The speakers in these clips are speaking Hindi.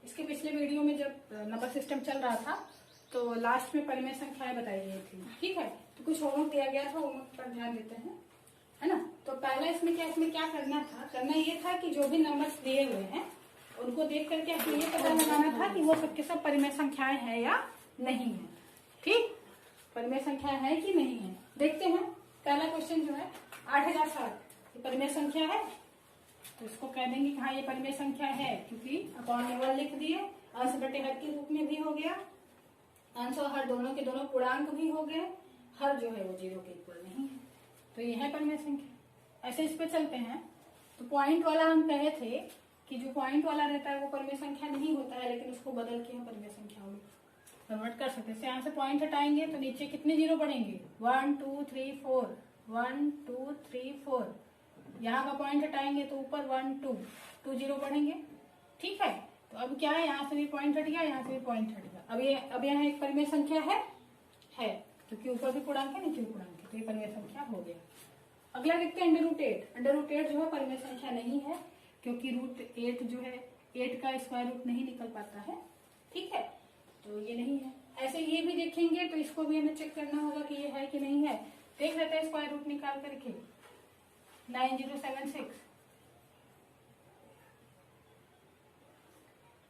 इसके पिछले वीडियो में जब नंबर सिस्टम चल रहा था तो लास्ट में परिमेय संख्याएं बताई गई थी, ठीक है। तो कुछ होमवर्क दिया गया था, होमवर्क पर ध्यान देते हैं, है ना। तो पहला इसमें क्या करना था, करना ये था कि जो भी नंबर्स दिए हुए हैं उनको देख करके आपको ये पता लगाना था कि वो सबके सब परिमेय संख्याएं हैं या नहीं है, ठीक। परिमेय संख्या है कि नहीं है, देखते हैं। पहला क्वेश्चन जो है 8060 ये परिमेय संख्या है, तो इसको कह देंगे कि हाँ ये परिमेय संख्या है, क्योंकि अपॉन में 1 लिख दिए, अंश बटे हर के रूप में भी हो गया, अंश और हर दोनों के दोनों पूर्णांक भी हो गए, हर जो है वो 0 के इक्वल नहीं है, तो ये है परिमेय संख्या। ऐसे इस पे चलते हैं। तो पॉइंट वाला हम कहे थे कि जो पॉइंट वाला रहता है वो परिमेय संख्या नहीं होता है, लेकिन उसको बदल के हम परिमेय संख्या में कन्वर्ट कर सकते हैं। यहाँ से पॉइंट हटाएंगे तो नीचे कितने 0 बढ़ेंगे, 1 2 3 4, 1 2 3 4। यहाँ का पॉइंट हटाएंगे तो ऊपर 1 2 0 बढ़ेंगे, ठीक है। तो अब क्या है, यहाँ से भी पॉइंट हट गया, यहाँ से भी पॉइंट हट गया। अब यहाँ एक परिमेय संख्या है क्योंकि ऊपर भी पूर्णांक है नीचे भी पूर्णांक है, तो ये परिमेय संख्या हो गया। अगला देखते हैं √8। √8 जो है परिमेय संख्या नहीं है, क्योंकि √8 जो है 8 का स्क्वायर रूट नहीं निकल पाता है, ठीक है, तो ये नहीं है। ऐसे ये भी देखेंगे तो इसको भी हमें चेक करना होगा कि ये है कि नहीं है। देख लेते हैं स्क्वायर रूट निकाल करके, 9076,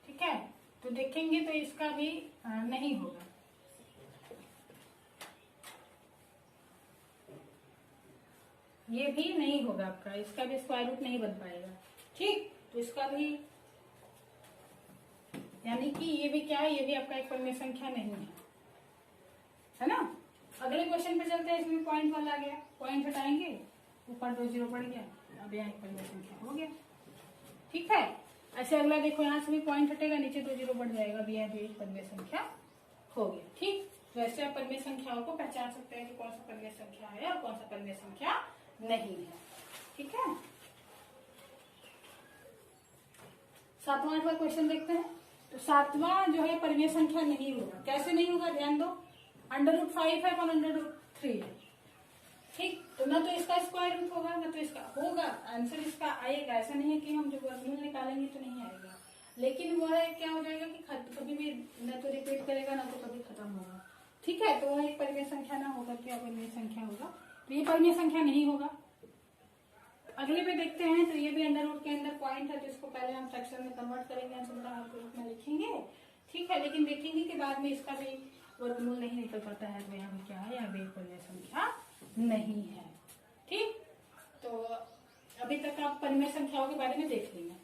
ठीक है। तो देखेंगे तो इसका भी नहीं होगा, ये भी नहीं होगा आपका, इसका भी स्क्वायर रूट नहीं बन पाएगा, ठीक। तो इसका भी, यानी कि ये भी क्या है, ये भी आपका एक परिमेय संख्या नहीं है ना। अगले क्वेश्चन पे चलते हैं। इसमें पॉइंट वाला आ गया, पॉइंट हटाएंगे, ऊपर 2 0 बढ़ गया, अब यहाँ एक परिमेय संख्या हो गया, ठीक है। ऐसे अगला देखो, यहाँ से भी पॉइंट हटेगा, नीचे 2 0 बढ़ जाएगा, अब यहाँ भी एक परिमेय संख्या हो गया, ठीक। वैसे आप परिमेय संख्याओं को पहचान सकते हैं कि कौन सा परिमेय संख्या है और कौन सा परिमेय संख्या नहीं है, ठीक है। 7वां 8वां क्वेश्चन देखते हैं। तो 7वां जो है परिमेय संख्या नहीं होगा। कैसे नहीं होगा, ध्यान दो, √5 है और √3 है, ठीक। तो ना तो इसका स्क्वायर रूट होगा ना तो इसका होगा, आंसर इसका आएगा। ऐसा नहीं है कि हम जब वर्गमूल निकालेंगे तो नहीं आएगा, लेकिन वो है क्या हो जाएगा कि कभी भी न तो रिपीट करेगा ना तो कभी खत्म होगा, ठीक है। तो वह एक परिमेय संख्या ना होकर क्या परिमेय संख्या होगा, तो ये परिमेय संख्या नहीं होगा। अगले पे देखते हैं। तो ये भी अंडर रूट के अंदर पॉइंट है, तो इसको पहले हम फ्रैक्शन में कन्वर्ट करेंगे, अंश बटा हर के रूप में लिखेंगे, ठीक है। लेकिन देखेंगे कि बाद में इसका भी वर्गमूल नहीं निकल पाता है, तो यहाँ भी क्या है, यहाँ भी एक परिमेय संख्या नहीं है, ठीक। तो अभी तक आप परिमेय संख्याओं के बारे में देख लेंगे।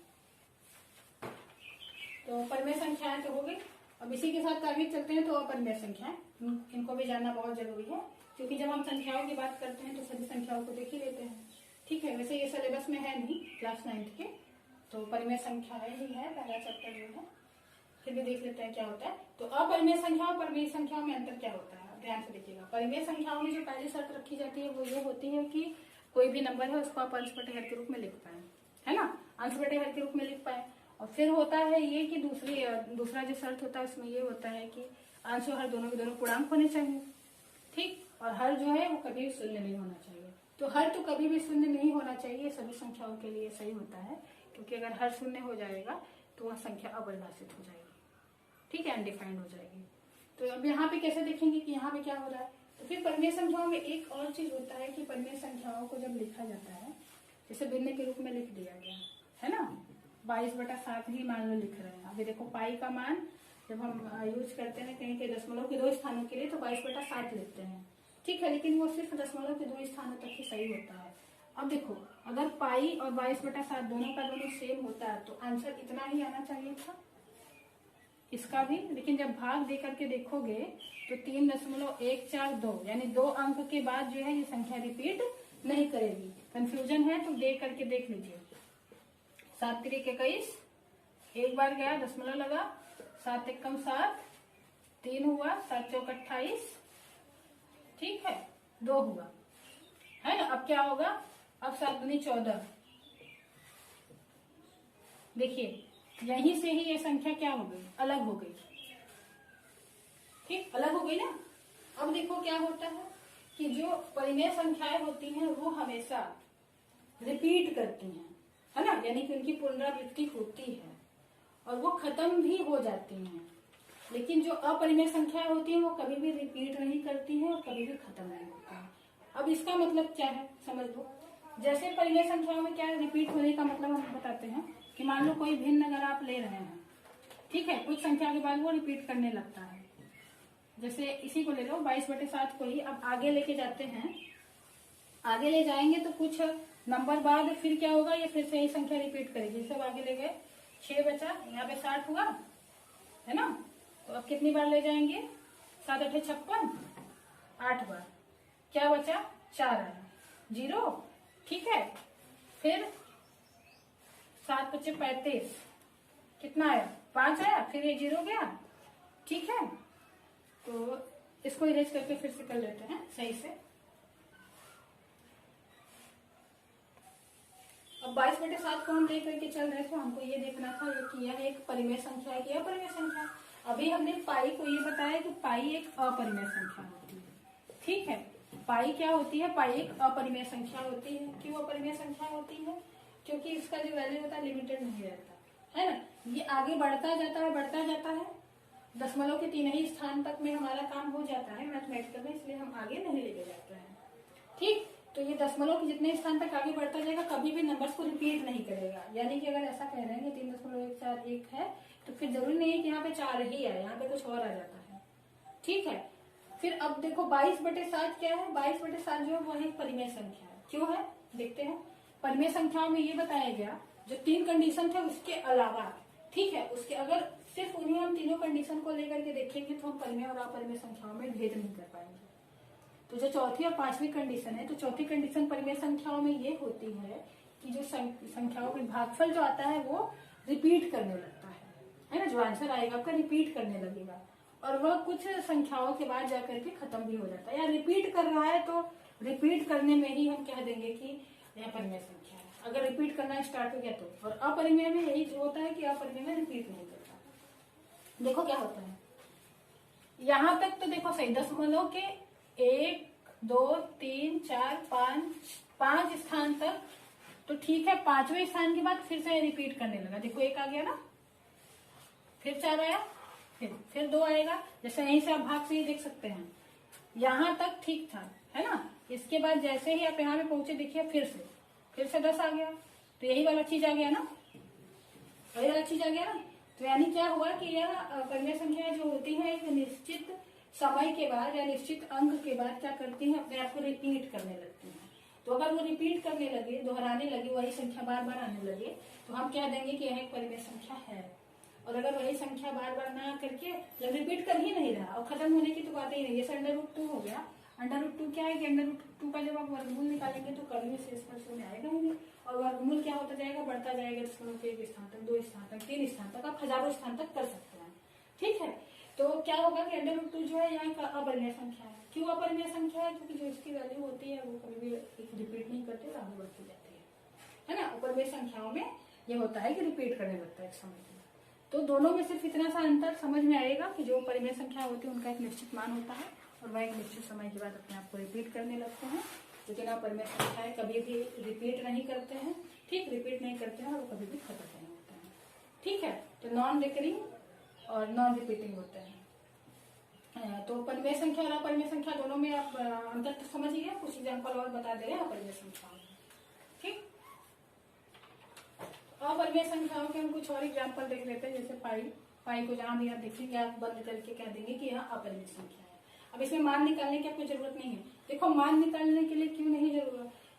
तो परिमेय संख्याएं तो हो गई। अब इसी के साथ आगे चलते हैं। तो अपरिमेय संख्याएं, इनको भी जानना बहुत जरूरी है, क्योंकि जब हम संख्याओं की बात करते हैं तो सभी संख्याओं को देख ही लेते हैं, ठीक है। वैसे ये सिलेबस में है नहीं क्लास 9th के, तो परिमेय संख्याएं ही है पहला चैप्टर जो है, फिर भी देख लेते हैं क्या होता है। तो अपरिमेय संख्या और परिमेय संख्याओं में अंतर क्या होता है, ध्यान से देखिएगा। परिमेय संख्याओं में जो पहली शर्त रखी जाती है वो ये होती है कि कोई भी नंबर है उसको आप अंश बटे हर के रूप में लिख पाए, है ना, अंश बटे हर के रूप में लिख पाए। और फिर होता है ये कि दूसरा जो शर्त होता है उसमें ये होता है कि अंश और हर दोनों के दोनों पूर्णांक होने चाहिए, ठीक। और हर जो है वो कभी भी शून्य नहीं होना चाहिए। तो हर तो कभी भी शून्य नहीं होना चाहिए, सभी संख्याओं के लिए सही होता है, क्योंकि अगर हर शून्य हो जाएगा तो वह संख्या अपरिभाषित हो जाएगी, ठीक है, अनडिफाइंड हो जाएगी। तो अब यहाँ पे कैसे देखेंगे कि यहाँ पे क्या हो रहा है। तो फिर परिमेय संख्याओं में एक और चीज होता है कि परिमेय संख्याओं को जब लिखा जाता है, जैसे भिन्न के रूप में लिख दिया गया है ना, 22/7 ही मान लो लिख रहे हैं। अभी देखो पाई का मान जब हम यूज करते हैं कहीं के दशमलव के 2 स्थानों के लिए तो 22/7 लिखते हैं, ठीक है, लेकिन वो सिर्फ दशमलव के 2 स्थानों तक ही सही होता है। अब देखो, अगर पाई और 22/7 दोनों का दोनों सेम होता है तो आंसर इतना ही आना चाहिए था इसका भी, लेकिन जब भाग दे करके देखोगे तो 3.142 यानी 2 अंक के बाद जो है ये संख्या रिपीट नहीं करेगी। कंफ्यूजन है तो दे करके देख लीजिए। 7 3 21, एक बार गया दशमलव लगा, 7 1 7, 3 हुआ, 7 4 28, ठीक है, 2 हुआ, है ना। अब क्या होगा, अब 7 दूनी 14, देखिए यहीं से ही ये संख्या क्या हो गई, अलग हो गई, ठीक, अलग हो गई ना। अब देखो क्या होता है कि जो परिमेय संख्याएं होती हैं वो हमेशा रिपीट करती हैं, है ना, यानी कि उनकी पुनरावृत्ति होती है। और वो खत्म भी हो जाती हैं। लेकिन जो अपरिमेय संख्याएं होती हैं वो कभी भी रिपीट नहीं करती हैं और कभी भी खत्म नहीं होती हैं। अब इसका मतलब क्या है समझ लो। जैसे परिमेय संख्याओं में क्या है, रिपीट होने का मतलब हम बताते हैं कि मान लो कोई भिन्न अगर आप ले रहे हैं, ठीक है, कुछ संख्या के बाद वो रिपीट करने लगता है। जैसे इसी को ले लो 22/7 को ही अब आगे लेके जाते हैं, आगे ले जाएंगे तो कुछ नंबर बाद फिर क्या होगा, ये फिर से यही संख्या रिपीट करेगी। सब आगे ले गए, 6 बचा, यहाँ पे 60 हुआ है ना, तो अब कितनी बार ले जाएंगे, 7 8 56, 8 बार, क्या बचा, 4 आया, 0, ठीक है। फिर 7 5 35, कितना आया, 5 आया, फिर ये 0 गया, ठीक है। तो इसको इरेज करके फिर से कर लेते हैं सही से। अब 22/7 को हम लेकर के चल रहे थे, हमको ये देखना था कि यह एक परिमेय संख्या है कि अपरिमेय संख्या है। अभी हमने पाई को ये बताया कि पाई एक अपरिमेय संख्या होती है, ठीक है। पाई क्या होती है, पाई एक अपरिमेय संख्या होती है। क्यों अपरिमेय संख्या होती है, क्योंकि इसका जो वैल्यू होता है लिमिटेड नहीं रहता है ना, ये आगे बढ़ता जाता है, बढ़ता जाता है, दशमलव के 3 ही स्थान तक में हमारा काम हो जाता है मैथमेटिकल में, इसलिए हम आगे नहीं लेके जाते हैं, ठीक। तो ये दशमलव के जितने स्थान तक आगे बढ़ता जाएगा, कभी भी नंबर्स को रिपीट नहीं करेगा। यानी कि अगर ऐसा कह रहे हैं कि 3.141 है, तो फिर जरूरी नहीं है कि यहाँ पे 4 ही है, यहाँ पे कुछ और आ जाता है, ठीक है। फिर अब देखो 22/7 क्या है, 22/7 जो है वो एक परिमेय संख्या है। क्यों है, देखते हैं। परिमेय संख्याओं में ये बताया गया जो 3 कंडीशन थे उसके अलावा, ठीक है, उसके अगर सिर्फ उन्हीं हम तीनों कंडीशन को लेकर के देखेंगे तो हम परिमेय और अपरिमेय संख्याओं में भेद नहीं कर पाएंगे। तो जो चौथी और पांचवी कंडीशन है, तो चौथी कंडीशन परिमेय संख्याओं में ये होती है कि जो संख्याओं के भागफल जो आता है वो रिपीट करने लगता है ना, जो आंसर आएगा आपका रिपीट करने लगेगा, और वह कुछ संख्याओं के बाद जाकर के खत्म भी हो जाता है, या रिपीट कर रहा है तो रिपीट करने में ही हम कह देंगे कि यह परिमेय संख्या है, अगर रिपीट करना स्टार्ट हो गया तो। और अपरिमेय में यही होता है कि अपरिमेय में रिपीट नहीं करता। देखो क्या होता है, यहां तक तो देखो सही, दशमलव के 1 2 3 4 5 स्थान तक तो ठीक है, 5वें स्थान के बाद फिर से रिपीट करने लगा। देखो 1 आ गया ना, फिर 4 आया, फिर 2 आएगा। जैसे यहीं से आप भाग से ही देख सकते हैं, यहां तक ठीक था, है ना। इसके बाद जैसे ही आप यहाँ पे पहुंचे, देखिए फिर से 10 आ गया, तो यही वाला चीज आ गया ना, वही वाला चीज आ गया ना। तो यानी क्या हुआ कि यह परिमेय संख्या जो होती है एक निश्चित समय के बाद या निश्चित अंक के बाद क्या करती है, अपने आप को रिपीट करने लगती है। तो अगर वो रिपीट करने लगे, दोहराने लगे, वही संख्या बार बार आने लगे, तो हम कह देंगे कि यह एक परिमेय संख्या है। और अगर वही संख्या बार बार ना करके जब रिपीट कर ही नहीं रहा और खत्म होने की तो बात ही नहीं, जैसे √2 हो गया। √2 क्या है कि √2 का जब आप वर्गमूल निकालेंगे तो कभी शेषफल शून्य आएगा ही नहीं, और वर्गमूल क्या होता जाएगा, बढ़ता जाएगा, दशमलव के 1 स्थान तक, 2 स्थान तक, 3 स्थान तक, आप हजारों स्थान तक कर सकते हैं, ठीक है। तो क्या होगा कि √2 जो है यहाँ का अपरिमेय संख्या है। क्यों अपरिमेय संख्या है, क्योंकि जो इसकी वैल्यू होती है वो कभी भी रिपीट नहीं करती, आगे बढ़ती जाती है ना। अपरिमेय संख्याओं में ये होता है कि रिपीट करने लगता है एक समय में। तो दोनों में सिर्फ इतना सा अंतर समझ में आएगा कि जो परिमेय संख्या होती है उनका एक निश्चित मान होता है और वह एक निश्चित समय के बाद अपने आप को रिपीट करने लगते हैं, लेकिन अपरिमेय संख्याएं कभी भी रिपीट नहीं करते हैं, ठीक, रिपीट नहीं करते हैं और कभी भी खत्म नहीं होते हैं, ठीक है। तो नॉन रिकरिंग और नॉन रिपीटिंग होते हैं। तो परिमेय संख्या और अपरिमेय संख्या दोनों में आप अंतर तो समझिए, कुछ एग्जाम्पल और बता दे रहे हैं अपरिमेय संख्याओं में, ठीक। अपरिमेय संख्याओं के हम कुछ और एग्जाम्पल देख लेते हैं। जैसे पाई को जहां भी आप देखेंगे आप बंद करके कह देंगे कि यह अपरिमेय संख्या है। अब इसमें मान निकालने की आपको जरूरत नहीं है। देखो मान निकालने के लिए क्यों नहीं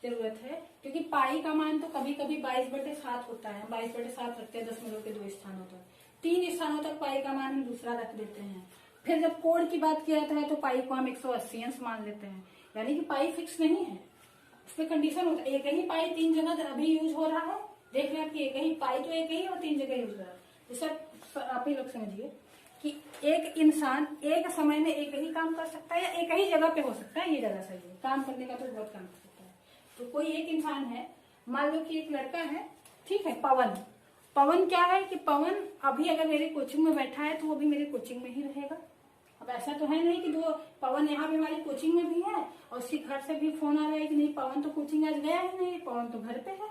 जरूरत है, क्योंकि पाई का मान तो कभी कभी 22/7 होता है, 22/7 रखते हैं दशमलव के 2 स्थानों तक, 3 स्थानों तक पाई का मान हम दूसरा रख देते हैं। फिर जब कोड की बात किया जाता है तो पाई को हम 180 अंश मान लेते हैं, यानी कि पाई फिक्स नहीं है, उसमें कंडीशन होता है। एक ही पाई 3 जगह अभी यूज हो रहा है, देख रहे हैं कि एक ही पाई तो एक ही और 3 जगह यूज हो रहा है। जैसे आप ही लोग समझिए कि एक इंसान एक समय में एक ही काम कर सकता है या एक ही जगह पे हो सकता है, ये ज्यादा सही है। काम करने का तो बहुत काम कर सकता है। तो कोई एक इंसान है, मान लो कि एक लड़का है, ठीक है, पवन क्या है कि पवन अभी अगर मेरे कोचिंग में बैठा है तो वो भी मेरे कोचिंग में ही रहेगा। अब ऐसा तो है नहीं कि दो पवन यहाँ पे हमारी कोचिंग में भी है और उसके घर से भी फोन आ रहा है कि नहीं पवन तो कोचिंग आज गया ही नहीं, पवन तो घर पे है।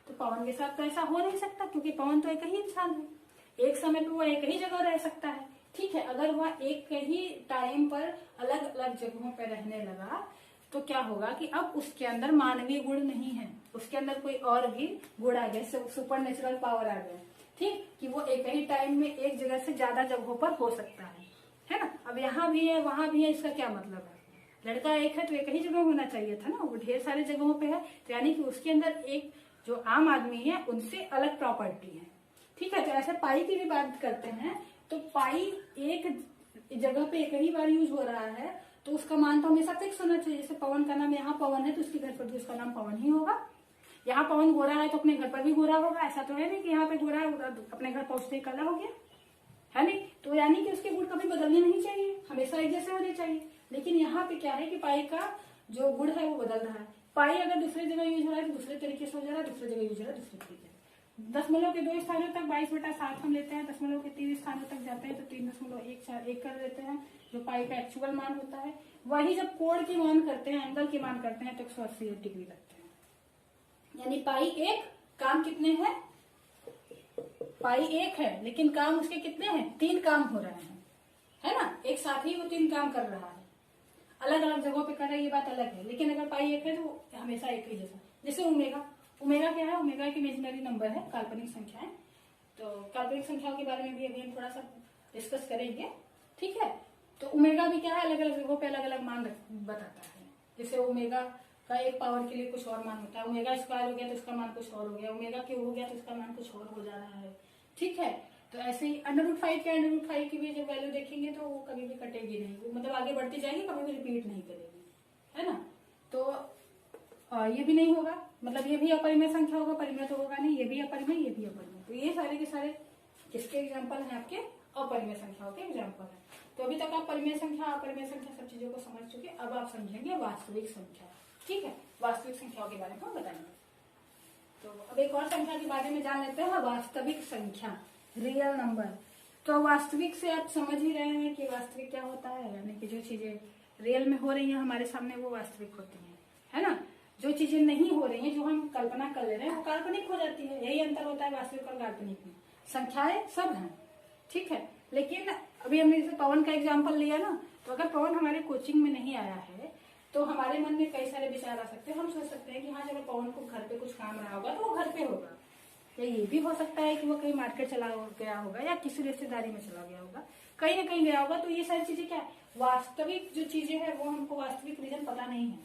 तो पवन के साथ तो ऐसा हो नहीं सकता, क्योंकि पवन तो एक ही इंसान है। एक समय पे वो एक ही जगह रह सकता है। ठीक है, अगर वह एक ही टाइम पर अलग अलग जगहों पर रहने लगा तो क्या होगा कि अब उसके अंदर मानवीय गुण नहीं है, उसके अंदर कोई और भी गुण आ गए, सुपर नेचुरल पावर आ गए। ठीक, कि वो एक ही टाइम में एक जगह से ज्यादा जगहों पर हो सकता है ना। अब यहाँ भी है वहां भी है, इसका क्या मतलब है? लड़का एक है तो एक ही जगह होना चाहिए था ना, वो ढेर सारे जगहों पे है, तो यानी कि उसके अंदर एक जो आम आदमी है उनसे अलग प्रॉपर्टी है। ठीक है, तो ऐसे पाई की भी बात करते हैं तो पाई एक जगह पे एक ही बार यूज हो रहा है तो उसका मान तो हमेशा फिक्स होना चाहिए। जैसे पवन का नाम यहाँ पवन है तो उसके घर पर भी उसका नाम पवन ही होगा। यहाँ पवन गोरा है तो अपने घर पर भी गोरा होगा। ऐसा तो है नहीं कि यहाँ पे गोरा है अपने घर पहुंचते ही काला हो गया, है नहीं। तो यानी कि उसके गुण कभी बदलने नहीं चाहिए, हमेशा एक जैसे होने चाहिए। लेकिन यहाँ पे क्या है कि पाई का जो गुण है वो बदल रहा है। पाई अगर दूसरी जगह यूज हो रहा है तो दूसरे तरीके से हो जा रहा है, दूसरी जगह यूज हो रहा है दूसरे तरीके से। दशमलव के 2 स्थानों तक 22/7 हम लेते हैं, दशमलव के 3 स्थानों तक जाते हैं तो 3.141 कर देते हैं, जो पाई का एक्चुअल मान होता है। वही जब कोण की मान करते हैं, एंगल की मान करते हैं तो 180 डिग्री लगते हैं। यानी पाई एक, काम कितने हैं? पाई एक है लेकिन काम उसके कितने हैं? 3 काम हो रहे हैं, है ना। एक साथ ही वो 3 काम कर रहा है, अलग अलग जगहों पे कर रहा है, ये बात अलग है। लेकिन अगर पाई एक है तो हमेशा एक ही जैसा। जैसे ओमेगा, ओमेगा क्या है? ओमेगा एक इमेजिनरी नंबर है, काल्पनिक संख्या है। तो काल्पनिक संख्याओं के बारे में भी अभी हम थोड़ा सा डिस्कस करेंगे। ठीक है, तो ओमेगा भी क्या है? अलग अलग जगहों पे अलग अलग मान बताता है। जैसे ओमेगा का एक पावर के लिए कुछ और मान होता है, ओमेगा स्क्वायर हो गया तो उसका मान कुछ और हो गया, ओमेगा क्यूब हो गया तो उसका मान कुछ और हो जा रहा है। ठीक है, तो ऐसे ही √5 की भी जब वैल्यू देखेंगे तो वो कभी भी कटेगी नहीं, वो मतलब आगे बढ़ती जाएगी, कभी भी रिपीट नहीं करेगी, है ना। तो ये भी नहीं होगा, मतलब ये भी अपरिमेय संख्या होगा, परिमेय तो होगा नहीं, ये भी अपरिमेय, ये भी अपरिमेय। तो ये सारे के सारे किसके एग्जाम्पल हैं? आपके अपरिमेय संख्याओं के एग्जाम्पल है। तो अभी तक आप परिमेय संख्या, अपरिमेय संख्या सब चीजों को समझ चुके। अब आप समझेंगे वास्तविक संख्या। ठीक है, वास्तविक संख्याओं के बारे में हम बताएंगे। तो अब एक और संख्या के बारे में जान लेते हैं, वास्तविक संख्या, रियल नंबर। तो वास्तविक से आप समझ ही रहे हैं कि वास्तविक क्या होता है, यानी कि जो चीजें रियल में हो रही है हमारे सामने वो वास्तविक होती है ना। जो चीजें नहीं हो रही हैं, जो हम कल्पना कर ले रहे हैं, वो काल्पनिक हो जाती है। यही अंतर होता है वास्तविक और काल्पनिक में। संख्याएं सब हैं, ठीक है। लेकिन अभी हमने जैसे पवन का एग्जाम्पल लिया ना, तो अगर पवन हमारे कोचिंग में नहीं आया है तो हमारे मन में कई सारे विचार आ सकते हैं। हम सोच सकते हैं कि हाँ चलो पवन को घर पे कुछ काम रहा होगा तो वो घर पे होगा, या ये भी हो सकता है कि वो कहीं मार्केट चला गया होगा या किसी रिश्तेदारी में चला गया होगा, कहीं ना कहीं गया होगा। तो ये सारी चीजें क्या है, वास्तविक जो चीजें है वो हमको वास्तविक रीजन पता नहीं है,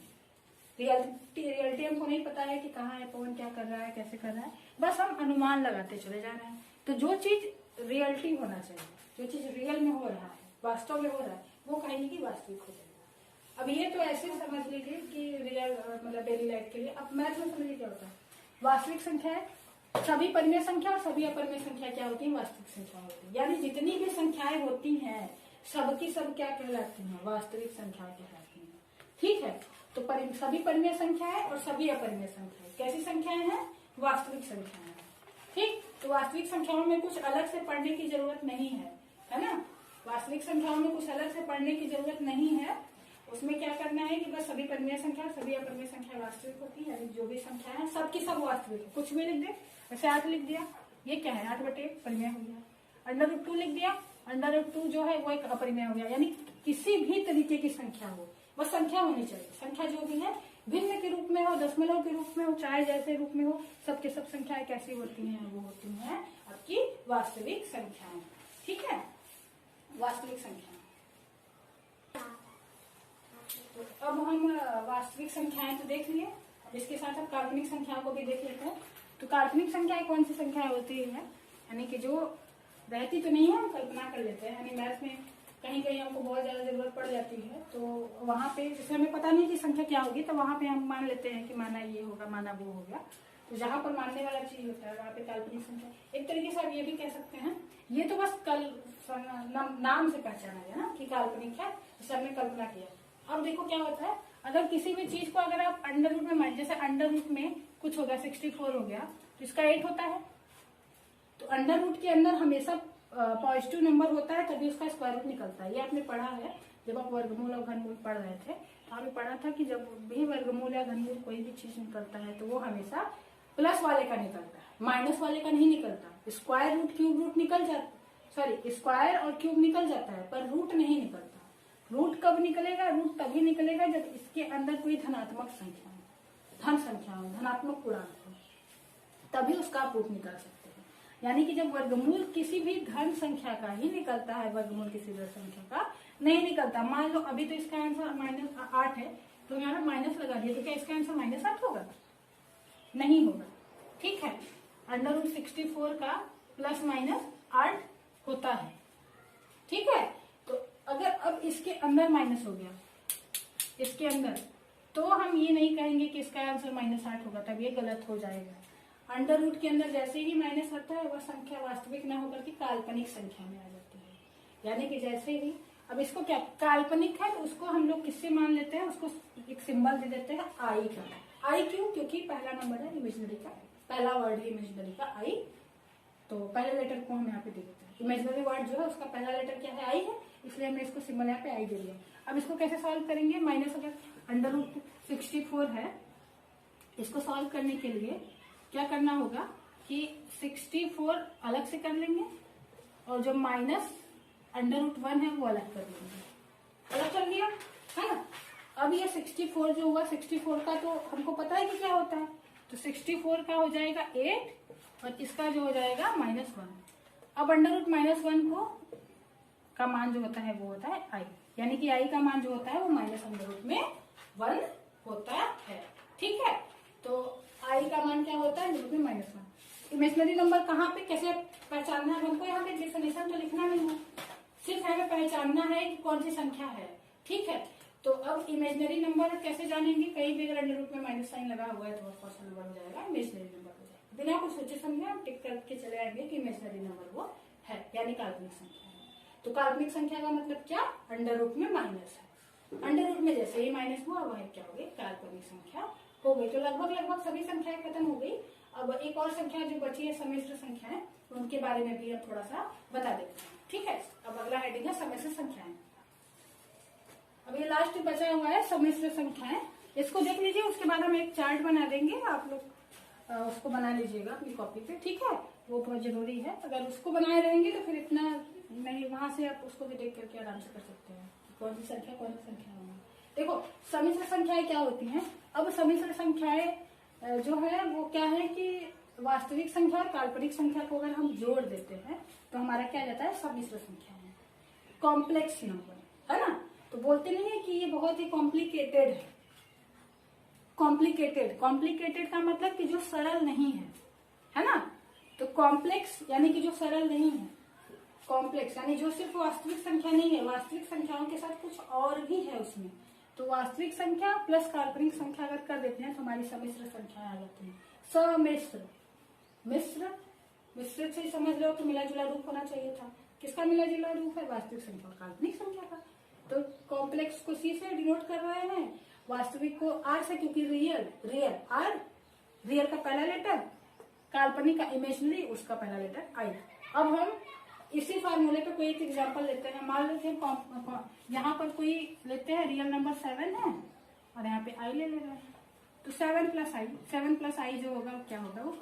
रियलिटी हमको नहीं पता है कि कहाँ है पवन, क्या कर रहा है, कैसे कर रहा है, बस हम अनुमान लगाते चले जा रहे हैं। तो जो चीज रियलिटी होना चाहिए, जो चीज रियल में हो रहा है, वास्तव में हो रहा है, वो कहेंगे कि वास्तविक हो जाएगा। अब ये तो ऐसे समझ लीजिए कि रियल मतलब डेली लाइफ के लिए। अब मैथ में समझिए क्या होता है, वास्तविक संख्या है, सभी परिमेय संख्या और सभी अपरिमेय संख्या क्या होती है, वास्तविक संख्या होती है। यानी जितनी भी संख्याएं होती हैं सबकी सब क्या कहलाती हैं, वास्तविक संख्या कहलाती हैं। ठीक है, तो सभी परिमेय संख्याएं और सभी अपरिमेय संख्याएं कैसी संख्याएं हैं, वास्तविक संख्याएं। ठीक, तो वास्तविक संख्याओं में कुछ अलग से पढ़ने की जरूरत नहीं है ना। वास्तविक संख्याओं में कुछ अलग से पढ़ने की जरूरत नहीं है। उसमें क्या करना है कि बस सभी परिमेय संख्या सभी अपरिमेय संख्या वास्तविक होती है, यानी जो भी संख्या है सबकी सब वास्तविक है। कुछ भी लिख दे, जैसे 8 लिख दिया, ये क्या है, 8/8 परिमेय हो गया। √2 लिख दिया, √2 जो है वो एक अपरिमेय हो गया। यानी किसी भी तरीके की संख्या हो, बस संख्या होनी चाहिए। संख्या जो भी है भिन्न के रूप में हो, दशमलव के रूप में हो, चाहे जैसे रूप में हो, सबके सब संख्याएं कैसी होती हैं, वो होती हैं आपकी वास्तविक संख्याएं। ठीक है, वास्तविक संख्या। तो अब हम वास्तविक संख्याएं तो देख लिए, इसके साथ अब काल्पनिक संख्याओं को भी देख लेते हैं। तो काल्पनिक संख्याएं कौन सी संख्याएं होती है, यानी कि जो रहती तो नहीं है, हम कल्पना कर लेते हैं। यानी मैथ में कहीं कहीं हमको बहुत ज्यादा जरूरत पड़ जाती है, तो वहां पे जैसे हमें पता नहीं कि संख्या क्या होगी, तो वहां पे हम मान लेते हैं कि माना ये होगा, माना वो हो गया। तो जहां पर मानने वाला चीज होता है वहां पे काल्पनिक संख्या। एक तरीके से आप ये भी कह सकते हैं, ये तो बस नाम से पहचाना गया ना कि काल्पनिक है, जैसे हमने कल्पना किया। अब देखो क्या होता है, अगर किसी भी चीज को अगर आप अंडर रूट में मान, जैसे अंडर रूट में कुछ हो गया 64 हो गया, तो इसका 8 होता है। तो अंडर रूट के अंदर हमेशा पॉजिटिव नंबर होता है, तभी उसका स्क्वायर रूट निकलता है। ये आपने पढ़ा है जब आप वर्गमूल और घनमूल पढ़ रहे थे, तो आपने पढ़ा था कि जब भी वर्गमूल या घनमूल कोई भी चीज निकलता है तो वो हमेशा प्लस वाले का निकलता है, माइनस वाले का नहीं निकलता। स्क्वायर रूट क्यूब रूट निकल जाता, सॉरी स्क्वायर और क्यूब निकल जाता है, पर रूट नहीं निकलता। रूट कब निकलेगा? रूट तभी निकलेगा जब इसके अंदर कोई धनात्मक संख्या हो, धन संख्या हो, धनात्मक पूर्णांक हो, तभी उसका आप रूट निकाल सकते हैं। यानी कि जब वर्गमूल किसी भी धन संख्या का ही निकलता है, वर्गमूल किसी भी संख्या का नहीं निकलता। मान लो अभी तो इसका आंसर -8 है, तो यहाँ माइनस लगा दिया, तो क्या इसका आंसर -8 होगा? नहीं होगा। ठीक है, √64 का ±8 होता है। ठीक है, तो अगर अब इसके अंदर माइनस हो गया, इसके अंदर, तो हम ये नहीं कहेंगे कि इसका आंसर -8 होगा, तब ये गलत हो जाएगा। अंडर रूट के अंदर जैसे ही माइनस आता है, वह संख्या वास्तविक न होकर के काल्पनिक संख्या में आ जाती है। यानी कि जैसे ही, अब इसको क्या काल्पनिक है, तो उसको हम लोग किससे मान लेते हैं? उसको एक सिंबल दे देते हैं आई का। आई क्यों? क्योंकि पहला नंबर है इमेजिनरी का, पहला वर्ड है इमेजिनरी का आई, तो पहले लेटर को हम यहाँ पे दे देते हैं। इमेजिनरी वर्ड जो है उसका पहला लेटर क्या है? आई है, इसलिए हमने इसको सिंबल यहाँ पे आई दे दिया। अब इसको कैसे सॉल्व करेंगे? माइनस अगर √64 है, इसको सॉल्व करने के लिए क्या करना होगा कि 64 अलग से कर लेंगे और जो माइनस √1 है वो अलग कर लेंगे। अलग कर लिया है ना। अब ये 64 जो हुआ, 64 का तो हमको पता है कि क्या होता है, तो 64 का हो जाएगा 8 और इसका जो हो जाएगा -1। अब √-1 को का मान जो होता है वो होता है आई, यानी कि आई का मान जो होता है वो -√1 होता है। ठीक है, तो आई का मान क्या होता है? √-1। इमेजिनरी नंबर कहाँ पे कैसे पहचानना है? हमको यहाँ पे डेफिनेशन तो लिखना नहीं है, सिर्फ हमें पहचानना है कि कौन सी संख्या है। ठीक है, तो अब इमेजिनरी नंबर कैसे जानेंगे? कहीं भी अगर अंडर रूट में माइनस साइन लगा हुआ है तो ऑफकोर्स नंबर हो जाएगा, इमेजिनरी नंबर हो जाएगा। बिना कुछ सोचे समझे हम टिक करके चले आएंगे कि इमेजिनरी नंबर वो है, यानी काल्पनिक संख्या है। तो काल्पनिक संख्या का मतलब क्या? अंडर रूट में माइनस है। अंडर रूट में जैसे ही माइनस हुआ वह क्या हो गई? काल्पनिक संख्या हो गई। तो लगभग सभी संख्याएं खत्म हो गई। अब एक और संख्या जो बची है सम्मिश्र संख्याएं, उनके बारे में भी अब थोड़ा सा बता देते हैं। ठीक है, अब अगला हेडिंग है सम्मिश्र संख्याएं। अब ये लास्ट बचा हुआ है सम्मिश्र संख्याएं, इसको देख लीजिए, उसके बाद हम एक चार्ट बना देंगे, आप लोग उसको बना लीजिएगा अपनी कॉपी पे। ठीक है, वो बहुत जरूरी है। अगर उसको बनाए रहेंगे तो फिर इतना नहीं, वहां से आप उसको भी देख करके आराम से कर सकते हैं कौन सी संख्या होगी। देखो सम्मिश्र संख्याएं क्या होती हैं। अब सम्मिश्र संख्याएं जो है वो क्या है कि वास्तविक संख्या और काल्पनिक संख्या को अगर हम जोड़ देते हैं तो हमारा क्या जाता है? सम्मिश्र संख्या है, कॉम्प्लेक्स नंबर, है ना। तो बोलते नहीं है कि ये बहुत ही कॉम्प्लिकेटेड है। कॉम्प्लिकेटेड का मतलब कि जो सरल नहीं है ना। तो कॉम्प्लेक्स यानी कि जो सरल नहीं है, कॉम्प्लेक्स यानी जो सिर्फ वास्तविक संख्या नहीं है, वास्तविक संख्याओं के साथ कुछ और भी है उसमें। तो वास्तविक संख्या प्लस काल्पनिक संख्या अगर कर देते हैं तो हमारी सम्मिश्र संख्या आ जाती है। सम्मिश्र, मिश्रित से समझ लो तो मिला जुला रूप होना चाहिए था। किसका मिला जुला रूप है? वास्तविक संख्या और काल्पनिक संख्या का। तो कॉम्प्लेक्स को सी से डिनोट कर रहे हैं, वास्तविक को आर से, क्योंकि रियल का पहला लेटर, काल्पनिक का इमेजिनरी उसका पहला लेटर आई। अब हम इसी फार्मूले पे कोई एक एग्जांपल लेते हैं। मान लेते हैं यहाँ पर कोई लेते हैं रियल नंबर 7 है और यहाँ पे आई ले रहे हैं, तो 7 प्लस आई जो होगा क्या होगा? वो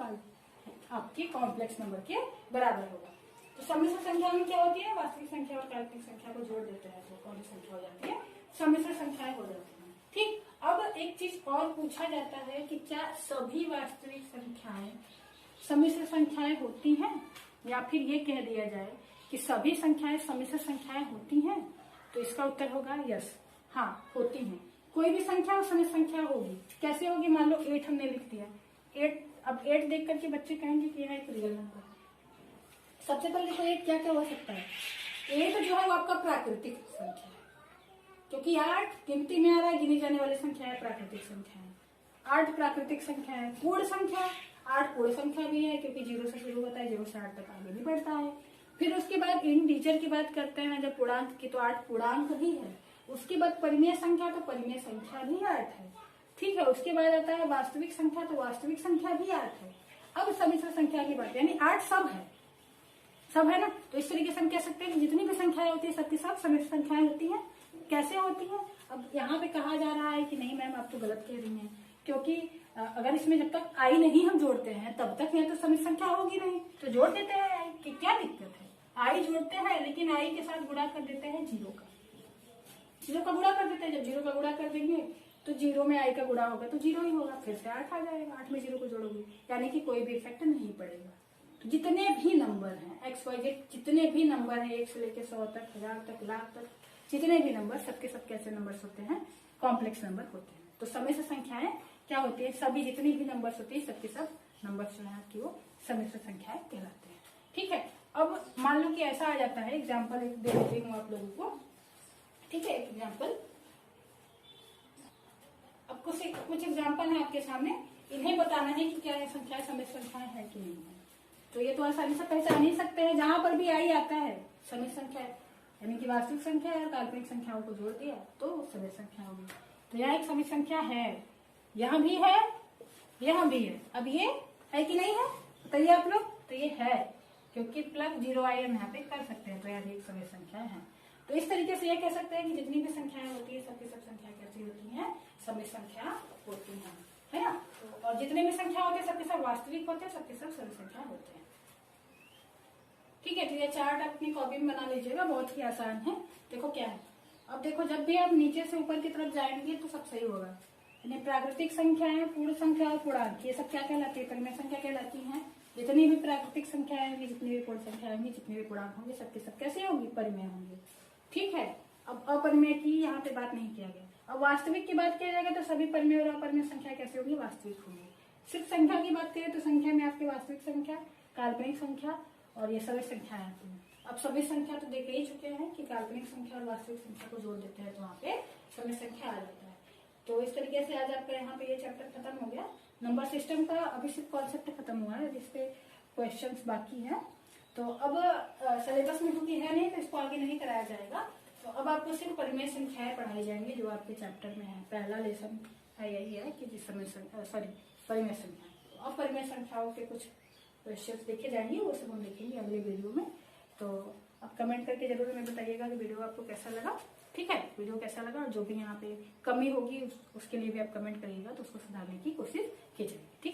आपके कॉम्प्लेक्स नंबर के बराबर होगा। तो सम्मिश्र संख्या में क्या होती है? वास्तविक संख्या और काल्पनिक संख्या को जोड़ देते हैं तो कौन सी संख्या हो जाती है? सम्मिश्र संख्याएं हो जाती है। ठीक, अब एक चीज और पूछा जाता है कि क्या सभी वास्तविक संख्याएं सम्मिश्र संख्याएं होती हैं, या फिर ये कह दिया जाए कि सभी संख्याएं सम्मिश्र संख्याएं होती हैं? तो इसका उत्तर होगा यस, हाँ होती हैं। कोई भी संख्या सम्मिश्र संख्या होगी। कैसे होगी? मान लो 8 हमने लिख दिया, 8, अब 8 देख करके बच्चे कहेंगे कि यह एक रियल नंबर है। सबसे पहले देखो 8 क्या क्या हो सकता है? 8 जो है वो आपका प्राकृतिक संख्या है, क्योंकि 8 गिनती में आ रहा है, गिनी जाने वाली संख्या है, प्राकृतिक संख्या है। 8 प्राकृतिक संख्या है। पूर्ण संख्या, 8 पूर्ण संख्या भी है, क्योंकि 0 से शुरू होता है, 0 से 8 तक आगे भी बढ़ता है। फिर उसके बाद इंटीजर की बात करते हैं जब पूर्णांक की, तो 8 पूर्णांक भी है। उसके बाद परिमेय संख्या, तो परिमेय संख्या भी 8 है। ठीक है, उसके बाद आता है वास्तविक संख्या, तो वास्तविक संख्या भी 8 है। अब सम्मिश्र संख्या की बात, यानी 8 सब है ना। तो इस तरीके से हम कह सकते हैं कि जितनी भी संख्याएं होती है सबकी सब सम्मिश्र संख्याएं होती हैं। कैसे होती हैं? अब यहाँ पे कहा जा रहा है कि नहीं मैम आप तो गलत कह रही हैं, क्योंकि अगर इसमें जब तक आई नहीं हम जोड़ते हैं तब तक यह तो समित संख्या होगी नहीं, तो जोड़ देते हैं आई की, क्या दिक्कत है। आई जोड़ते हैं लेकिन आई के साथ गुणा कर देते हैं जीरो का गुणा कर देते हैं। जब जीरो का गुणा कर देंगे तो जीरो में आई का गुणा होगा तो जीरो ही होगा, फिर से 8 आ जाएगा, 8 में जीरो को जोड़ोगे, यानी कि कोई भी इफेक्ट नहीं पड़ेगा। तो जितने भी नंबर हैं XYZ, जितने भी नंबर हैं 1 से लेकर 100 तक, 1000 तक, लाख तक, जितने भी नंबर, सबके सब कैसे नंबर्स होते हैं, कॉम्प्लेक्स नंबर होते हैं। तो समय से संख्याएं क्या होती है, सभी जितनी भी नंबर्स होती है सबके सब नंबर्स जो है आपकी वो समय से संख्याएं कहलाते हैं। ठीक है, अब मान लो कि ऐसा आ जाता है, एग्जाम्पल एक दे देती हूँ आप लोगों को। ठीक है, एग्जाम्पल, अब कुछ एग्जाम्पल है आपके सामने, इन्हें बताना है कि क्या ये संख्याएं समय संख्याएं है कि नहीं है। तो ये तो आसानी से पहचान ही सकते हैं, जहां पर भी आई आता है समय संख्या यानी कि वास्तविक संख्या और काल्पनिक संख्याओं को जोड़ दिया तो समय संख्या होगी। तो यहाँ एक समय संख्या है, यहाँ भी है, यहाँ भी है। अब ये है कि नहीं है, बताइए आप लोग। तो ये है, क्योंकि प्लस जीरो आई हम यहाँ पे कर सकते हैं, तो यहाँ एक समय संख्या है। तो इस तरीके से ये कह सकते हैं कि जितनी भी संख्याएं होती है सबकी सब संख्या कैसी होती है, समय संख्या होती है ना। तो और जितने भी संख्या होते हैं सबके सब वास्तविक होते हैं, सबके सब समय संख्या होते हैं। ठीक है, तो ये चार्ट अपनी कॉपी में बना लीजिएगा, बहुत ही आसान है। देखो क्या है, अब देखो जब भी आप नीचे से ऊपर की तरफ जाएंगे तो सब सही होगा। यानी प्राकृतिक संख्याएं, पूर्ण संख्या और पूर्णांक, ये सब क्या कहलाती है, परिमेय संख्या कहलाती हैं। जितनी भी प्राकृतिक संख्याएं होंगी, जितनी भी पूर्ण संख्या होंगी, जितने भी पूर्णांक होंगे, सबके सब कैसे होंगी, परिमेय होंगे। ठीक है, अब अपरिमेय की यहाँ पे बात नहीं किया गया। अब वास्तविक की बात किया जाएगा तो सभी परिमेय और अपरिमेय संख्या कैसे होगी, वास्तविक होंगी। सिर्फ संख्या की बात करें तो संख्या में आपकी वास्तविक संख्या, काल्पनिक संख्या और ये सभी संख्याएं आती हैं। अब सभी संख्या तो देख ही चुके हैं कि काल्पनिक संख्या और वास्तविक संख्या को जोड़ देते हैं तो वहाँ पे सभी संख्या आ जाता है। तो इस तरीके से आज आपका यहाँ पे ये चैप्टर खत्म हो गया। नंबर सिस्टम का अभी सिर्फ कॉन्सेप्ट खत्म हुआ है, जिसपे क्वेश्चंस बाकी हैं। तो अब सिलेबस में क्योंकि है नहीं तो इसको आगे नहीं कराया जाएगा। तो अब आपको सिर्फ परिमेय संख्याएं पढ़ाई जाएंगी जो आपके चैप्टर में है। पहला लेसन है यही है कि जिस समय परिमेय संख्या। तो अब परिमेय संख्याओं के कुछ क्वेश्चंस देखे जाएंगे, वो सब हम देखेंगे अगले वीडियो में। तो आप कमेंट करके जरूर हमें बताइएगा कि वीडियो आपको कैसा लगा। ठीक है, वीडियो कैसा लगा, और जो भी यहाँ पे कमी होगी उसके लिए भी आप कमेंट करिएगा, तो उसको सुधारने की कोशिश की जाएगी। ठीक है।